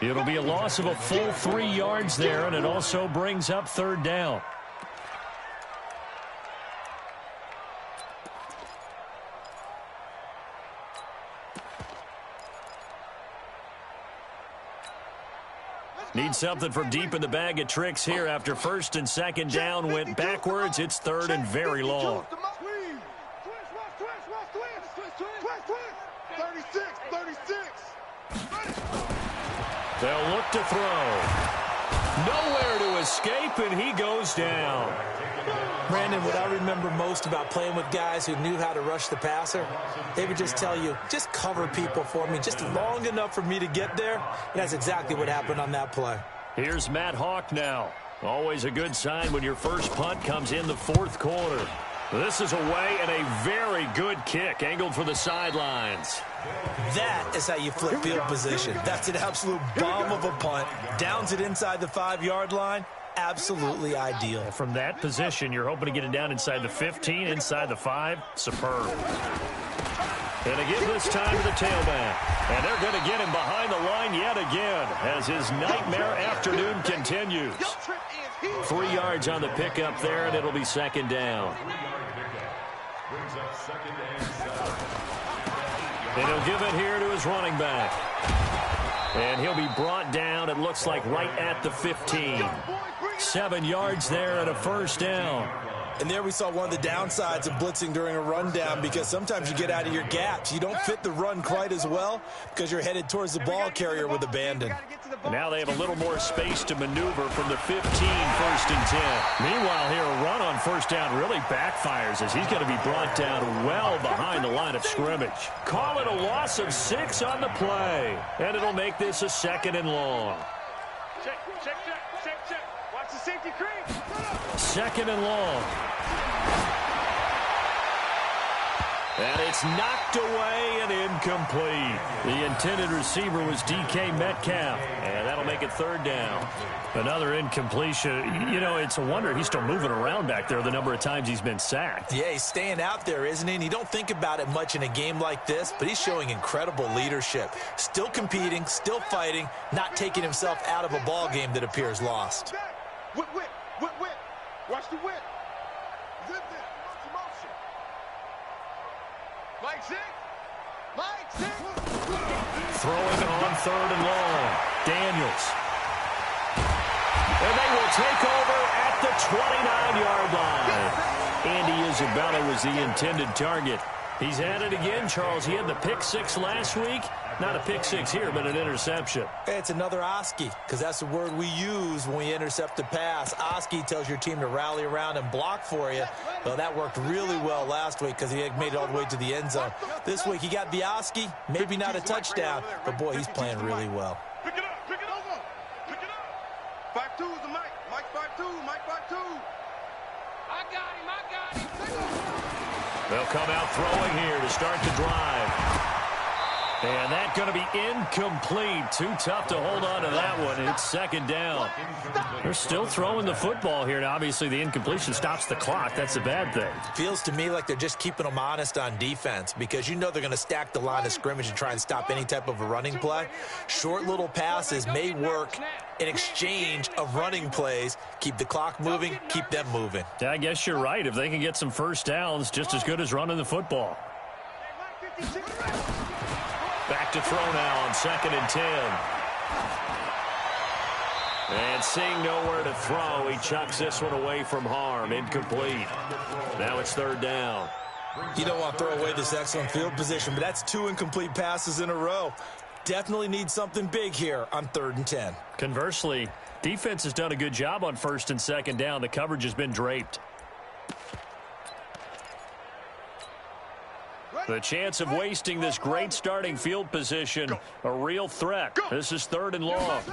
It'll be a loss of a full 3 yards there, and it also brings up 3rd down. Need something from deep in the bag of tricks here after 1st and 2nd down went backwards. It's 3rd and very long. 36. They'll look to throw. Nowhere to escape, and he goes down. Brandon, what I remember most about playing with guys who knew how to rush the passer, they would just tell you, just cover people for me, just long enough for me to get there. And that's exactly what happened on that play. Here's Matt Hawk now. Always a good sign when your first punt comes in the 4th quarter. This is away and a very good kick, angled for the sidelines. That is how you flip field position. That's an absolute bomb of a punt. Downs it inside the 5-yard line. Absolutely ideal. From that position, you're hoping to get it down inside the 15, inside the 5. Superb. And again this time to the tailback. And they're going to get him behind the line yet again as his nightmare afternoon continues. 3 yards on the pickup there, and it'll be 2nd down. And he'll give it here to his running back. And he'll be brought down, it looks like, right at the 15. 7 yards there and a first down. And there we saw one of the downsides of blitzing during a rundown, because sometimes you get out of your gaps. You don't fit the run quite as well because you're headed towards the ball carrier with abandon. And now they have a little more space to maneuver from the 15, 1st and 10. Meanwhile, here a run on first down really backfires as he's going to be brought down well behind the line of scrimmage. Call it a loss of 6 on the play. And it'll make this a 2nd and long. Check. Watch the safety creep. 2nd and long. And it's knocked away and incomplete. The intended receiver was DK Metcalf, and that'll make it 3rd down. Another incompletion. You know, it's a wonder he's still moving around back there the number of times he's been sacked. Yeah, he's staying out there, isn't he? And you don't think about it much in a game like this, but he's showing incredible leadership. Still competing, still fighting, not taking himself out of a ball game that appears lost. Whip. Watch the whip. Zip it. Motion. Mike Zig. Throwing on 3rd and long. Daniels. And they will take over at the 29-yard line. Andy Isabella was the intended target. He's at it again, Charles. He had the pick 6 last week. Not a pick 6 here, but an interception. It's another Oski, because that's the word we use when we intercept a pass. Oski tells your team to rally around and block for you. Well, that worked really well last week because he had made it all the way to the end zone. This week he got the Oski, maybe not a touchdown, but boy, he's playing really well. Pick it up. 5-2 is the Mike. Mike 5-2. I got him. They'll come out throwing here to start the drive. And that's going to be incomplete. Too tough to hold on to that one. It's 2nd down. They're still throwing the football here. Now, obviously, the incompletion stops the clock. That's a bad thing. Feels to me like they're just keeping them honest on defense, because you know they're going to stack the line of scrimmage and try and stop any type of a running play. Short little passes may work in exchange of running plays. Keep the clock moving, keep them moving. Yeah, I guess you're right. If they can get some first downs, just as good as running the football. Back to throw now on 2nd and 10. And seeing nowhere to throw, he chucks this one away from harm. Incomplete. Now it's 3rd down. You don't want to throw away this excellent field position, but that's 2 incomplete passes in a row. Definitely need something big here on 3rd and 10. Conversely, defense has done a good job on 1st and 2nd down. The coverage has been draped. The chance of wasting this great starting field position, a real threat. This is 3rd and long.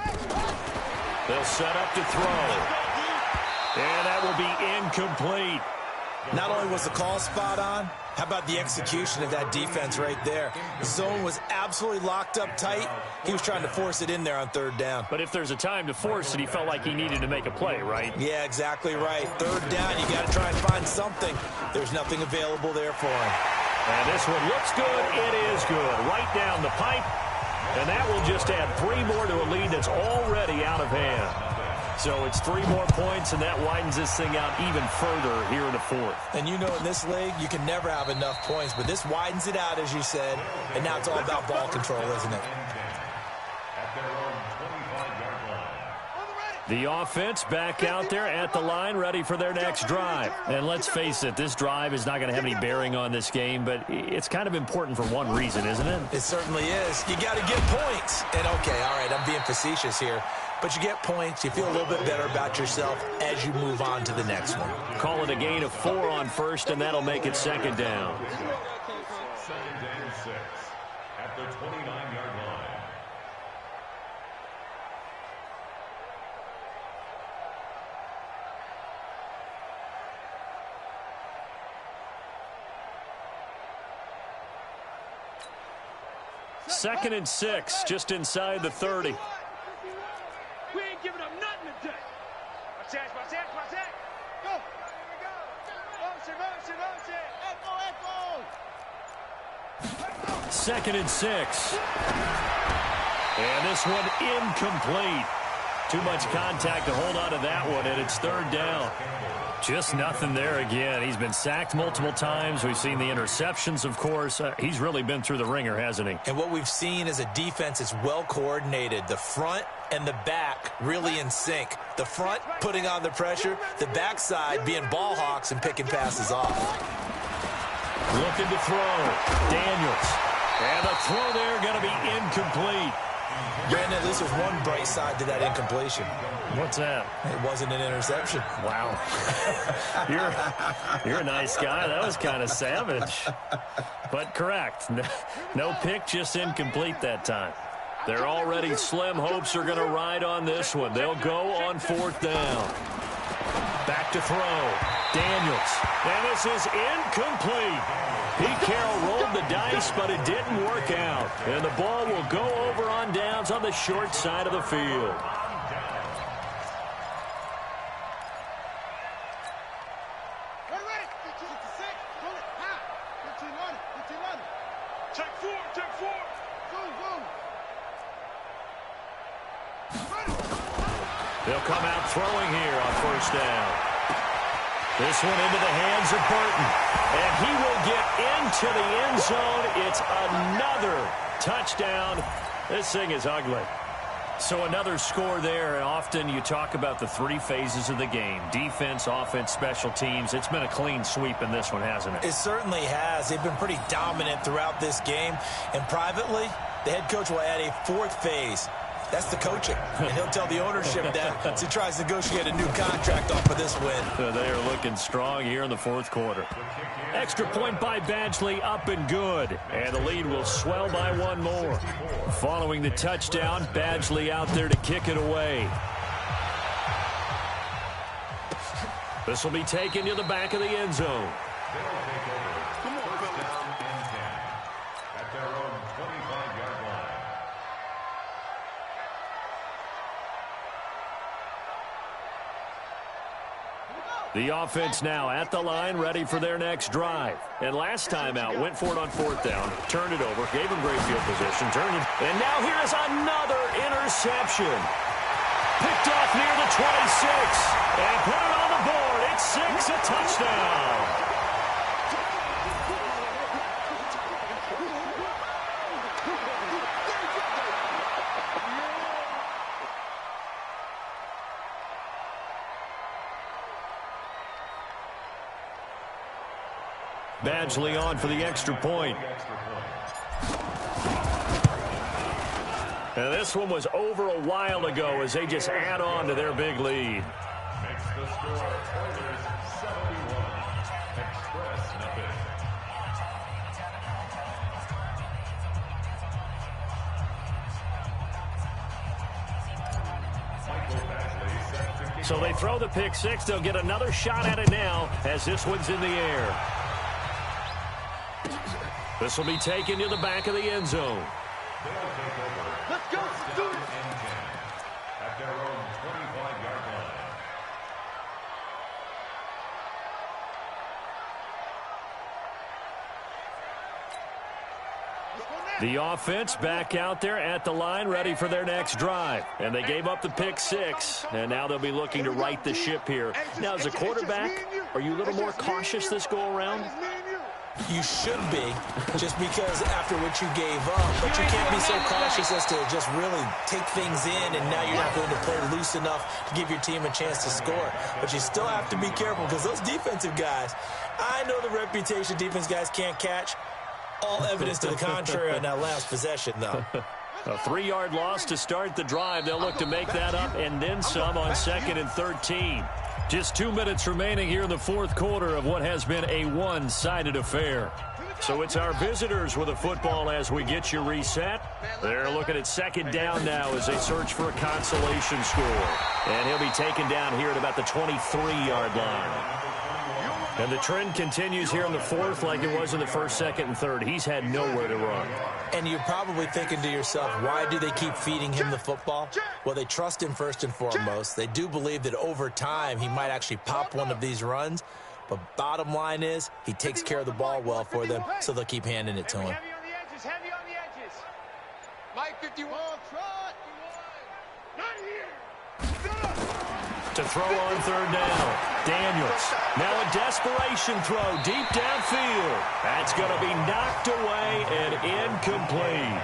They'll set up to throw. And that will be incomplete. Not only was the call spot on, how about the execution of that defense right there? The zone was absolutely locked up tight. He was trying to force it in there on 3rd down. But if there's a time to force it, he felt like he needed to make a play, right? Yeah, exactly right. 3rd down, you got to try and find something. There's nothing available there for him. And this one looks good. It is good. Right down the pipe. And that will just add 3 more to a lead that's already out of hand. So it's 3 more points, and that widens this thing out even further here in the 4th. And you know in this league, you can never have enough points, but this widens it out, as you said, and now it's all about ball control, isn't it? The offense back out there at the line, ready for their next drive. And let's face it, this drive is not going to have any bearing on this game, but it's kind of important for one reason, isn't it? It certainly is. You got to get points. And, okay, all right, I'm being facetious here. But you get points, you feel a little bit better about yourself as you move on to the next one. Call it a gain of 4 on 1st, and that'll make it 2nd down. 2nd and 6 at the 29-yard line. Second and 6, just inside the 30. We ain't giving up nothing today. Watch that. Go. Here we go. Motion. Echo. 2nd and 6. And this one incomplete. Too much contact to hold on to that one, and it's 3rd down. Just nothing there again. He's been sacked multiple times. We've seen the interceptions, of course. He's really been through the ringer, hasn't he? And what we've seen is a defense that's well coordinated. The front and the back really in sync. The front putting on the pressure, the backside being ball hawks and picking passes off. Looking to throw. Daniels. And the throw there going to be incomplete. Brandon, at least there's one bright side to that incompletion. What's that? It wasn't an interception. Wow. You're a nice guy. That was kind of savage. But correct. No pick, just incomplete that time. Their already slim hopes are going to ride on this one. They'll go on 4th down. Back to throw. Daniels. And this is incomplete. Pete Carroll rolled the dice, but it didn't work out. And the ball will go over on downs on the short side of the field. They'll come out throwing here on 1st down. This one into the hands of Burton. And he will get into the end zone. It's another touchdown. This thing is ugly. So another score there. And often you talk about the 3 phases of the game. Defense, offense, special teams. It's been a clean sweep in this one, hasn't it? It certainly has. They've been pretty dominant throughout this game. And privately, the head coach will add a 4th phase. That's the coaching. And he'll tell the ownership that as he tries to negotiate a new contract off of this win. They are looking strong here in the 4th quarter. Extra point by Badgley, up and good. And the lead will swell by 1 more. Following the touchdown, Badgley out there to kick it away. This will be taken to the back of the end zone. The offense now at the line, ready for their next drive. And last time out, went for it on 4th down, turned it over, gave him great field position, turned it. And now here is another interception. Picked off near the 26. And put it on the board. It's 6, a touchdown. Badgley on for the extra point. And this one was over a while ago as they just add on to their big lead. Makes the score Oilers 71, Express nothing. So they throw the pick six. They'll get another shot at it now as this one's in the air. This will be taken to the back of the end zone. Let's go. Let's do it. At their own 25-yard line. The offense back out there at the line, ready for their next drive. And they gave up the pick six, and now they'll be looking to right the ship here. Now, as a quarterback, are you a little more cautious this go-around? You should be, just because after what you gave up. But you can't be so cautious as to just really take things in, and now you're not going to play loose enough to give your team a chance to score. But you still have to be careful, because those defensive guys, I know the reputation defense guys can't catch. All evidence to the contrary on that last possession, though. A 3-yard loss to start the drive. They'll look to make that up and then some on 2nd and 13. Just 2 minutes remaining here in the fourth quarter of what has been a one-sided affair. So it's our visitors with the football as we get you reset. They're looking at second down now as they search for a consolation score. And he'll be taken down here at about the 23-yard line. And the trend continues here in the fourth like it was in the first, second, and third. He's had nowhere to run. And you're probably thinking to yourself, why do they keep feeding him the football? Well, they trust him first and foremost. They do believe that over time he might actually pop one of these runs. But bottom line is he takes care of the ball well for them, so they'll keep handing it to him. Heavy on the edges, heavy on the edges. Mike 51. Trot. Not here. To throw on third down. Daniels. Now a desperation throw deep downfield. That's going to be knocked away and incomplete.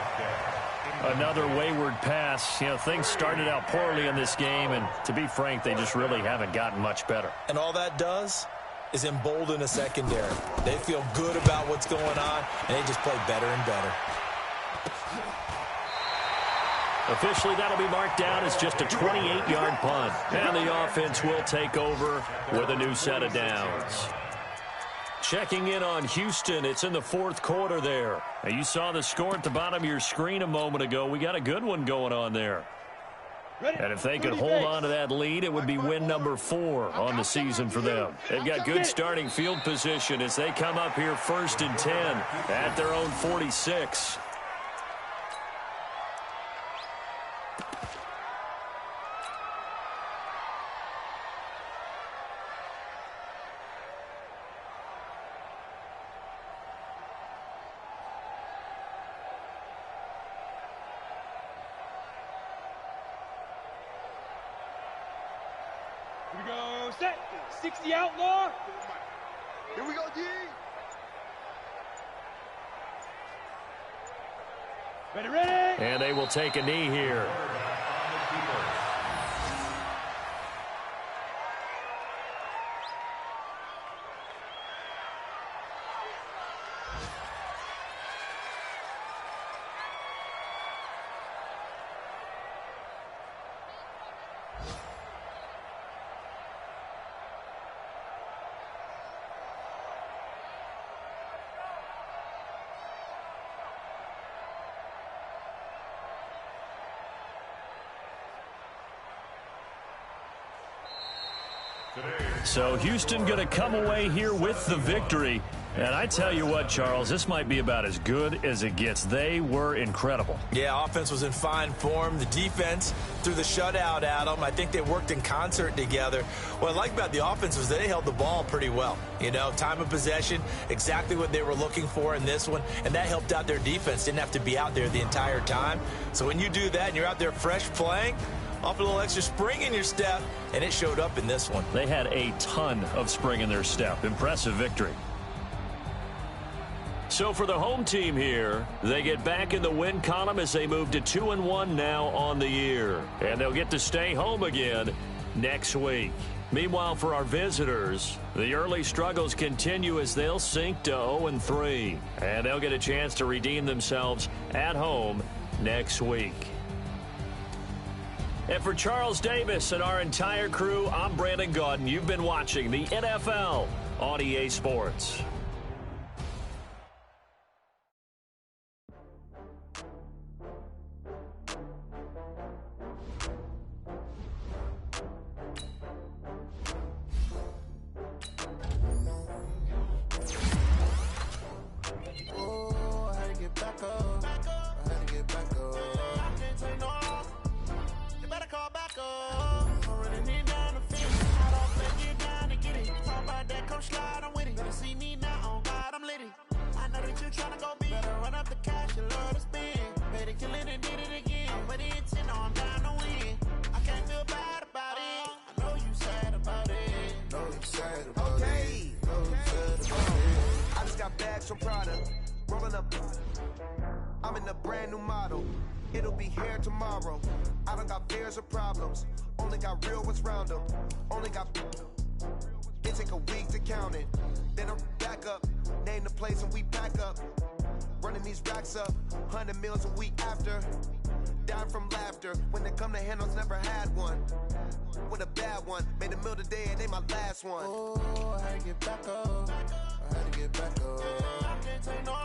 Another wayward pass. You know, things started out poorly in this game, and to be frank, they just really haven't gotten much better. And all that does is embolden a secondary. They feel good about what's going on, and they just play better and better. Officially, that'll be marked down as just a 28-yard punt. And the offense will take over with a new set of downs. Checking in on Houston, it's in the fourth quarter there. Now, you saw the score at the bottom of your screen a moment ago. We got a good one going on there. And if they could hold on to that lead, it would be win number 4 on the season for them. They've got good starting field position as they come up here 1st and 10 at their own 46. Here we go, set. 60 outlaw. Here we go, D. Ready. And they will take a knee here. So Houston going to come away here with the victory. And I tell you what, Charles, this might be about as good as it gets. They were incredible. Yeah, offense was in fine form. The defense threw the shutout at them. I think they worked in concert together. What I like about the offense was they held the ball pretty well. You know, time of possession, exactly what they were looking for in this one. And that helped out their defense. Didn't have to be out there the entire time. So when you do that and you're out there fresh playing, off a little extra spring in your step, and it showed up in this one. They had a ton of spring in their step. Impressive victory. So for the home team here, they get back in the win column as they move to 2-1 now on the year. And they'll get to stay home again next week. Meanwhile, for our visitors, the early struggles continue as they'll sink to 0-3. And they'll get a chance to redeem themselves at home next week. And for Charles Davis and our entire crew, I'm Brandon Gaudin. You've been watching the NFL on EA Sports. I'm in a brand new model. It'll be here tomorrow. I don't got fears or problems. Only got real ones round them. Only got. It take a week to count it. Then I'm back up. Name the place and we pack up. Running these racks up. 100 meals a week after. Down from laughter. When they come to handles, never had one. With a bad one. Made a meal today and ain't my last one. Oh, I had to get back up. I had to get back up. I can't take no.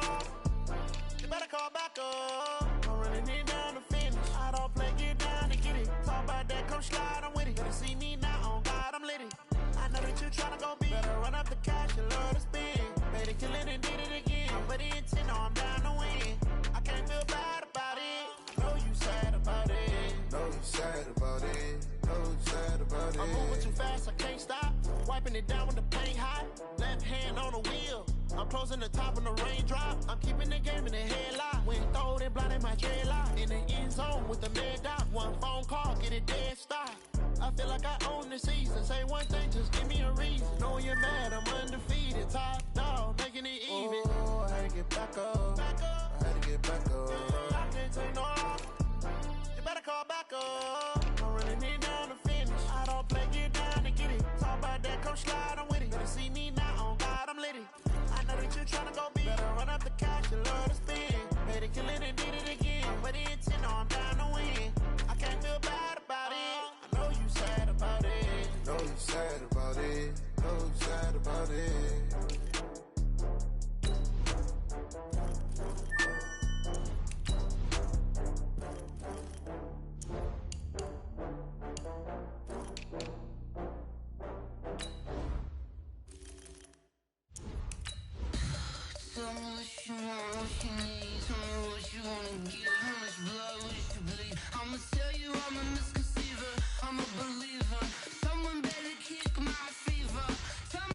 You better call back up. I'm running it down to finish. I don't play, get down to get it. Talk about that, come slide, I'm with it. Better see me now, on God, I'm lit it. I know that you tryna go big. Better run up the cash, you love to spin. Made it, kill it, and did it again. But the intent, no, I'm down to win. I can't feel bad about it. Know you sad about it. Know you sad about it. Know you sad about it. I'm moving too fast, I can't stop. Wiping it down with the paint hot. Left hand on the wheel. I'm closing the top when the raindrop. I'm keeping the game in the headlock. When throwed and blinded my dreadlock. In the end zone with the mad dot. One phone call, get it dead stop. I feel like I own the season. Say one thing, just give me a reason. Knowing you're mad, I'm undefeated. Top dog, making it even. Oh, I had to get back up. I had to get back up. I can't take no. You better call back up. I'm running it down to finish. I don't play, get down to get it. Talk about that, come slide, I'm with it. Better see me now, on God, I'm lit it. I know that you tryna go big. Better run up the cash, you love to spin. Made it, kill it, and did it again. But the intent, no, I'm down to win. I can't feel bad about it. I know you sad about it. Know you sad about it. Know you sad about it. Tell me what you want, what you need. Tell me what you wanna give. How much blood would you bleed? I'ma tell you I'm a